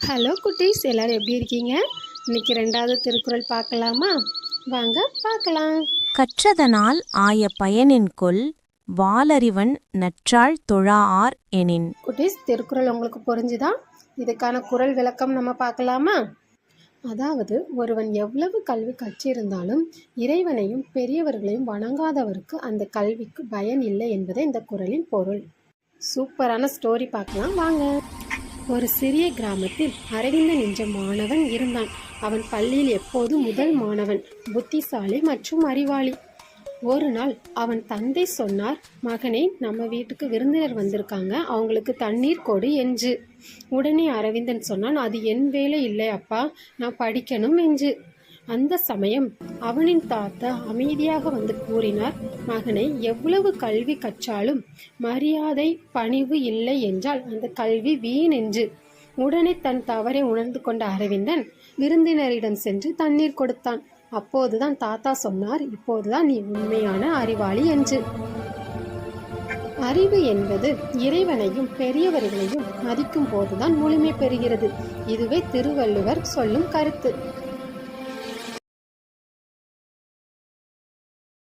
Hello குட்டீஸ், எல்லாரும் எப்படி இருக்கீங்க? இன்னைக்கு 2வது திருக்குறள் பார்க்கலாமா? வாங்க பார்க்கலாம். கற்றதனால் ஆய பயனின்கொல் வாலறிவன் நற்றாள் தொழாஆர் எனின். குட்டீஸ், திருக்குறள் உங்களுக்கு புரிஞ்சுதா? இதுக்கான குறள் விளக்கம் நம்ம பார்க்கலாமா? அதாவது, ஒருவன் எவ்வளவு கல்வி கற்றிருந்தாலும் இறைவனையும் பெரியவர்களையும் வணங்காதவருக்கு அந்த கல்விக்கு பயன் இல்லை என்பதே இந்த குறளின் பொருள். சூப்பரான ஸ்டோரி பார்க்கலாம் வாங்க. ஒரு சிறிய கிராமத்தில் அரவிந்தன் என்ற மாணவன் இருந்தான். அவன் பள்ளியில் எப்போதும் முதல் மாணவன், புத்திசாலி மற்றும் அறிவாளி. ஒரு நாள் அவன் தந்தை சொன்னார், மகனே, நம்ம வீட்டுக்கு விருந்தினர் வந்திருக்காங்க, அவங்களுக்கு தண்ணீர் கொடு என்று. உடனே அரவிந்தன் சொன்னான், அது என் வேலை இல்லை அப்பா, நான் படிக்கணும் என்று. அந்த சமயம் அவனின் தாத்தா அமைதியாக வந்து கூறினார், மகனை, எவ்வளவு கல்வி கற்றாலும் மரியாதை பணிவு இல்லை என்றால் அந்த கல்வி வீண் என்று. உடனே தன் தவறை உணர்ந்து கொண்ட அரவிந்தன் விருந்தினரிடம் சென்று தண்ணீர் கொடுத்தான். அப்போதுதான் தாத்தா சொன்னார், இப்போதுதான் நீ உண்மையான அறிவாளி என்று. அறிவு என்பது இறைவனையும் பெரியவர்களையும் மதிக்கும் போதுதான் முழுமை பெறுகிறது. இதுவே திருவள்ளுவர் சொல்லும் கருத்து.